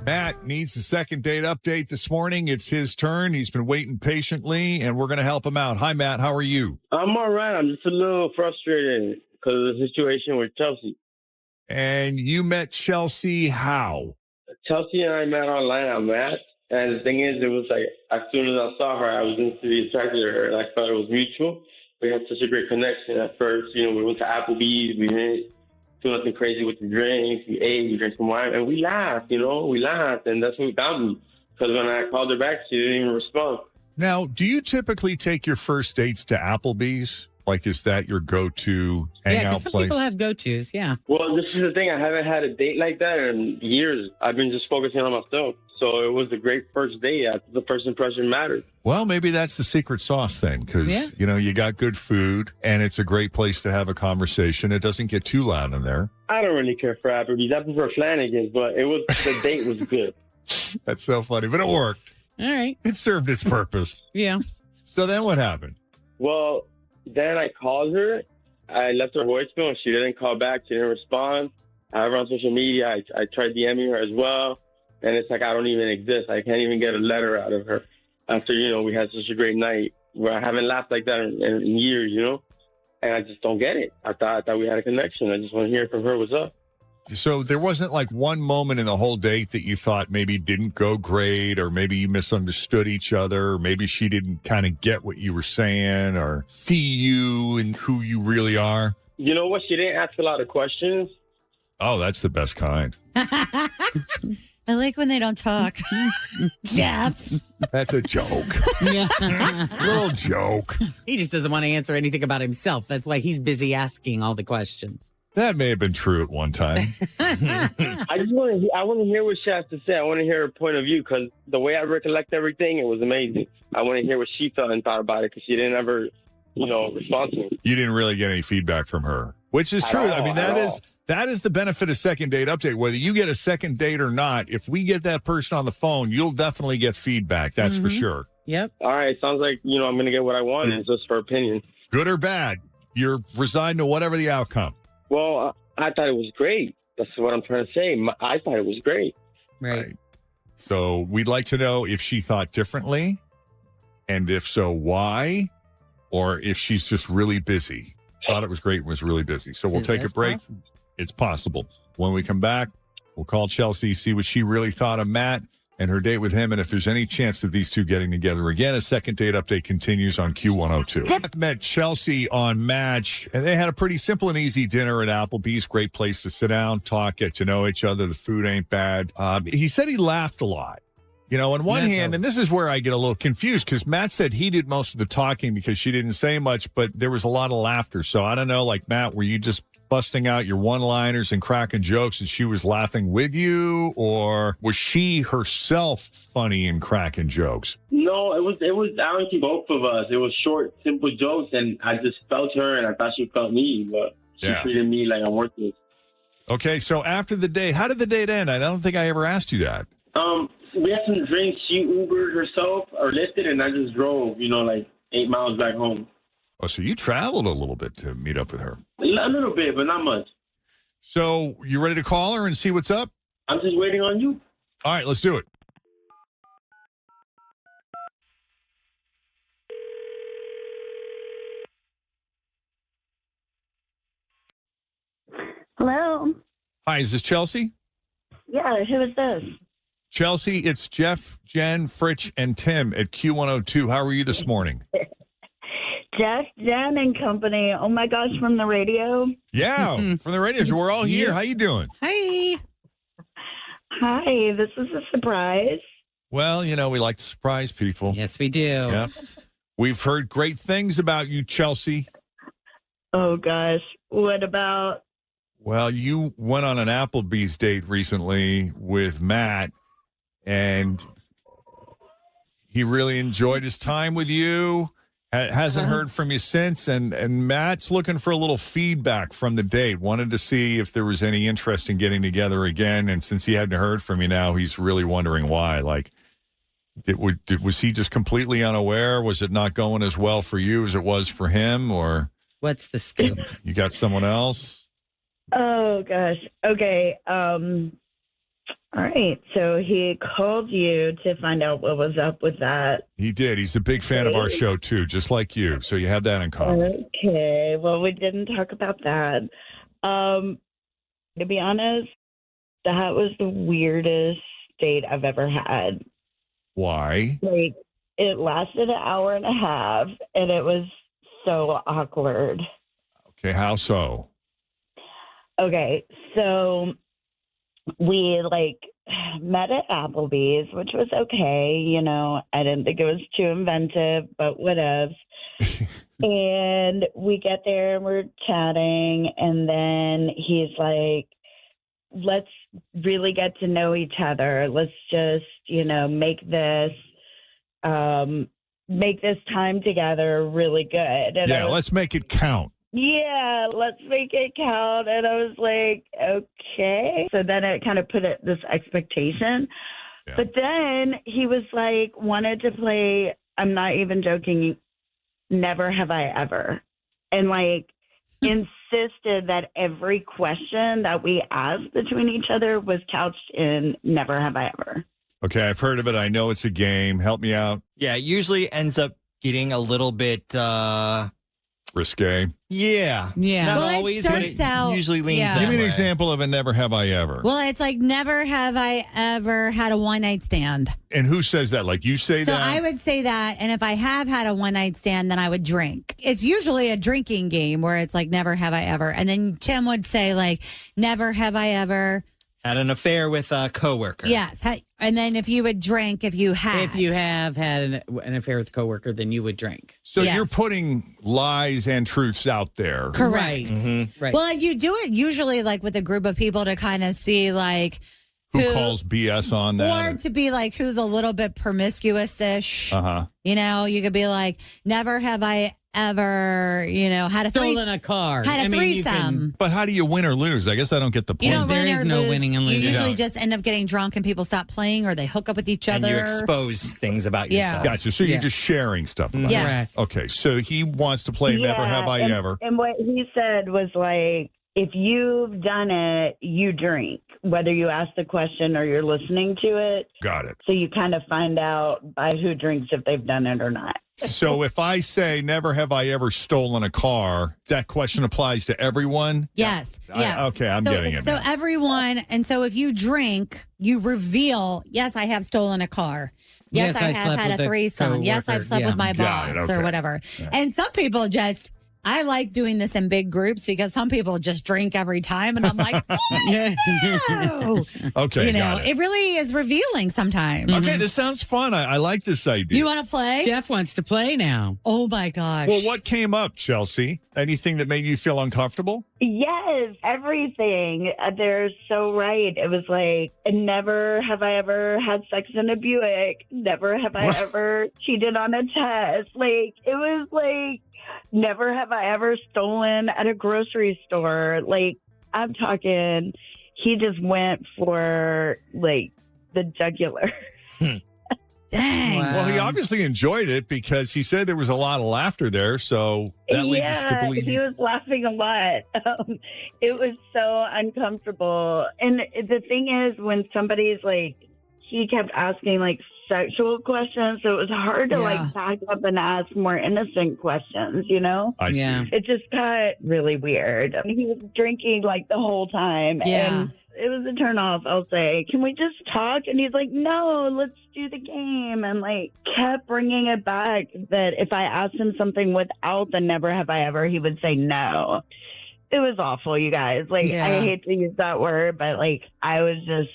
Matt needs a second date update this morning. It's his turn. He's been waiting patiently, and we're going to help him out. Hi, Matt. How are you? I'm all right. I'm just a little frustrated because of the situation with Chelsea. And you met Chelsea how? Chelsea and I met online on Match. And the thing is, it was like, as soon as I saw her, I was instantly attracted to her. And I thought it was mutual. We had such a great connection at first. You know, we went to Applebee's. We didn't do nothing crazy with the drinks. We ate, we drank some wine, and we laughed, you know. We laughed, and that's what got me. Because when I called her back, she didn't even respond. Now, do you typically take your first dates to Applebee's? Like, is that your go-to hangout some place? people have go-tos, yeah. Well, this is the thing. I haven't had a date like that in years. I've been just focusing on myself. So it was a great first date. The first impression mattered. Well, maybe that's the secret sauce then, because, you know, you got good food, and it's a great place to have a conversation. It doesn't get too loud in there. I don't really care for Applebee's. I prefer Flanagan's, but the date was good. That's so funny, but it worked. All right. It served its purpose. Yeah. So then what happened? Well, then I called her. I left her voicemail, and she didn't call back. She didn't respond. I have her on social media. I tried DMing her as well. And it's like I don't even exist. I can't even get a letter out of her after, you know, we had such a great night where I haven't laughed like that in years, you know? And I just don't get it. I thought we had a connection. I just want to hear from her what's up. So there wasn't like one moment in the whole date that you thought maybe didn't go great, or maybe you misunderstood each other, or maybe she didn't kind of get what you were saying or see you and who you really are? You know what? She didn't ask a lot of questions. Oh, that's the best kind. I like when they don't talk. Jeff. That's a joke. Yeah. Little joke. He just doesn't want to answer anything about himself. That's why he's busy asking all the questions. That may have been true at one time. I want to hear what she has to say. I want to hear her point of view because the way I recollect everything, it was amazing. I want to hear what she felt and thought about it because she didn't ever, you know, respond to me. You didn't really get any feedback from her, which is true. I mean, that is the benefit of second date update. Whether you get a second date or not, if we get that person on the phone, you'll definitely get feedback. That's for sure. Yep. All right. Sounds like, you know, I'm going to get what I want. It's just for opinion. Good or bad, you're resigned to whatever the outcome. Well, I thought it was great. That's what I'm trying to say. I thought it was great. Right. So we'd like to know if she thought differently, and if so, why, or if she's just really busy. Thought it was great and was really busy. So we'll take a break. Possible. It's possible. When we come back, we'll call Chelsea, see what she really thought of Matt and her date with him, and if there's any chance of these two getting together again. A second date update continues on Q102. I met Chelsea on Match, and they had a pretty simple and easy dinner at Applebee's. Great place to sit down, talk, get to know each other. The food ain't bad. He said he laughed a lot. You know, on one hand, and this is where I get a little confused, because Matt said he did most of the talking because she didn't say much, but there was a lot of laughter. So I don't know, like, Matt, were you just busting out your one-liners and cracking jokes and she was laughing with you, or was she herself funny and cracking jokes? No, it was honestly both of us. It was short, simple jokes, and I just felt her, and I thought she felt me, but she treated me like I'm worthless. Okay, so after the date, how did the date end? I don't think I ever asked you that. We had some drinks. She Ubered herself or lifted, and I just drove, you know, like 8 miles back home. Oh, so you traveled a little bit to meet up with her. A little bit, but not much. So you ready to call her and see what's up? I'm just waiting on you. All right, let's do it. Hello. Hi, is this Chelsea? Yeah, who is this? Chelsea, it's Jeff, Jen, Fritch, and Tim at Q102. How are you this morning? Jeff, Jenn, and company. Oh, my gosh, from the radio? Yeah, from the radio. So we're all here. How you doing? Hi. Hi, this is a surprise. Well, you know, we like to surprise people. Yes, we do. Yeah. We've heard great things about you, Chelsea. Oh, gosh. What about? Well, you went on an Applebee's date recently with Matt, and he really enjoyed his time with you. Hasn't heard from you since, and Matt's looking for a little feedback from the date. Wanted to see if there was any interest in getting together again, and since he hadn't heard from you now, he's really wondering why. Like, was he just completely unaware? Was it not going as well for you as it was for him, or what's the scoop? You got someone else? Oh, gosh. Okay. All right. So he called you to find out what was up with that. He did. He's a big fan of our show, too, just like you. So you have that in common. Okay. Well, we didn't talk about that. To be honest, that was the weirdest date I've ever had. Why? Like, it lasted an hour and a half, and it was so awkward. Okay, how so? Okay, so we met at Applebee's, which was okay. You know, I didn't think it was too inventive, but whatever. And we get there and we're chatting, and then he's like, let's really get to know each other. Let's just, make this time together really good. And let's make it count. Yeah, let's make it count. And I was like, okay. So then it kind of put this expectation. Yeah. But then he was like, wanted to play, I'm not even joking, Never Have I Ever. And insisted that every question that we asked between each other was couched in Never Have I Ever. Okay, I've heard of it. I know it's a game. Help me out. Yeah, it usually ends up getting a little bit risque. Yeah. Yeah. Not always, but it usually leans that Give me an way. example of a Never Have I Ever. Well, it's like never have I ever had a one-night stand. And who says that? Like you say So that? I would say that, and if I have had a one-night stand, then I would drink. It's usually a drinking game where it's like never have I ever. And then Tim would say like never have I ever had an affair with a coworker. Yes. And then if you would drink, if you have had an affair with a coworker, then you would drink. So you're putting lies and truths out there. Correct. Right. Mm-hmm. Right. Well, you do it usually like with a group of people to kind of see like who calls BS on that. Or to be like who's a little bit promiscuous-ish. Uh-huh. You know, you could be like, never have I ever, had a stolen a car. Had a threesome. But how do you win or lose? I guess I don't get the point. You don't There is no winning and losing. You usually just end up getting drunk and people stop playing or they hook up with each other. And you expose things about yourself. Gotcha. So you're just sharing stuff about it. Okay. So he wants to play Never Have I Ever. And what he said was like, if you've done it, you drink, whether you ask the question or you're listening to it. Got it. So you kind of find out by who drinks if they've done it or not. So if I say never have I ever stolen a car, that question applies to everyone? Yes. Okay, I'm getting it. So everyone, and so if you drink, you reveal, yes, I have stolen a car. Yes, I have had a threesome. Yes, I've slept with my boss or whatever. Yeah. And some people I like doing this in big groups because some people just drink every time, and I'm like, no. Okay, it really is revealing sometimes. Okay, this sounds fun. I like this idea. You want to play? Jeff wants to play now. Oh my gosh. Well, what came up, Chelsea? Anything that made you feel uncomfortable? Yes, everything. They're so right. It was like, never have I ever had sex in a Buick. Never have I ever cheated on a test. Like, it was like, never have I ever stolen at a grocery store. Like, I'm talking, he just went for, like, the jugular. Dang. Wow. Well, he obviously enjoyed it because he said there was a lot of laughter there. So that leads us to believe he was laughing a lot. It was so uncomfortable. And the thing is, when somebody's like, he kept asking like sexual questions, so it was hard to like back up and ask more innocent questions, I see. It just got really weird. He was drinking like the whole time. And it was a turn off. I'll say, can we just talk? And he's like, no, let's do the game. And like kept bringing it back that if I asked him something without the never have I ever, he would say no. It was awful, you guys. Like, I hate to use that word, but like I was just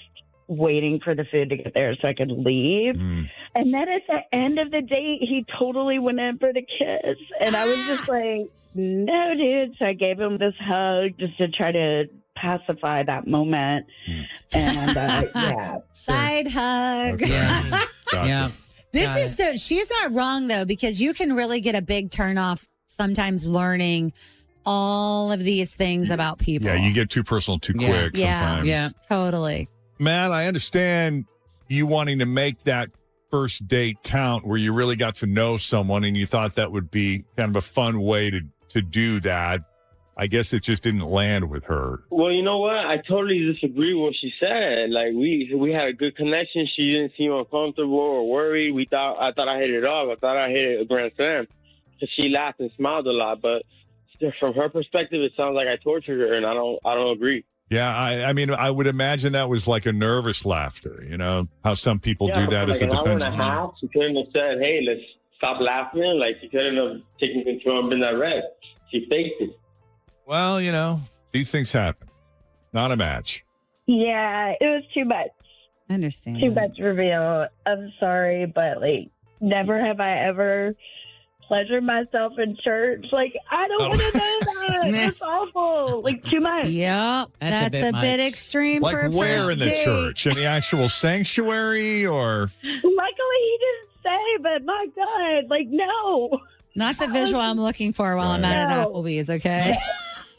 waiting for the food to get there so I could leave. And then at the end of the date, he totally went in for the kiss. And I was just like, no, dude. So I gave him this hug just to try to pacify that moment. And side hug. Okay. Gotcha. Yeah. This is so, she's not wrong though, because you can really get a big turn off sometimes learning all of these things about people. Yeah, you get too personal too quick sometimes. Yeah, totally. Matt, I understand you wanting to make that first date count where you really got to know someone and you thought that would be kind of a fun way to do that. I guess it just didn't land with her. Well, you know what? I totally disagree with what she said. Like we had a good connection. She didn't seem uncomfortable or worried. I thought I hit it off. I thought I hit a grand slam. So she laughed and smiled a lot. But from her perspective, it sounds like I tortured her, and I don't agree. Yeah, I mean, I would imagine that was like a nervous laughter. You know how some people do that as a defense. An hour and a half, she couldn't have said, "Hey, let's stop laughing." Like she couldn't have taken control and been that red. She faked it. Well, you know, these things happen. Not a match. Yeah, it was too much. I understand. Too much reveal. I'm sorry, but like, never have I ever pleasured myself in church. Like, I don't want to know that. It's awful. Like, too much. Yep. That's a bit extreme. Like for a where first in the date. church? In the actual sanctuary or? Luckily, he didn't say, but my God, like, no. Not the visual I'm looking for while I'm at an Applebee's, okay?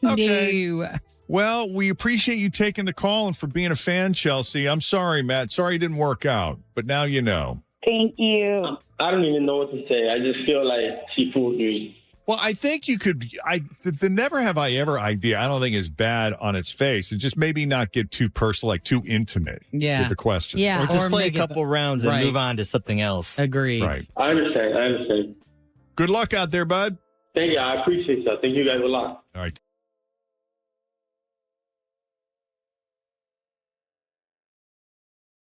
Okay. No. Well, we appreciate you taking the call and for being a fan, Chelsea. I'm sorry, Matt. Sorry it didn't work out, but now you know. Thank you. I don't even know what to say. I just feel like she fooled me. Well, I think you could. The never have I ever idea, I don't think is bad on its face. And just maybe not get too personal, like too intimate with the questions. Yeah. Or just play a couple rounds and move on to something else. Agreed. Right. I understand. Good luck out there, bud. Thank you. I appreciate that. Thank you guys a lot. All right.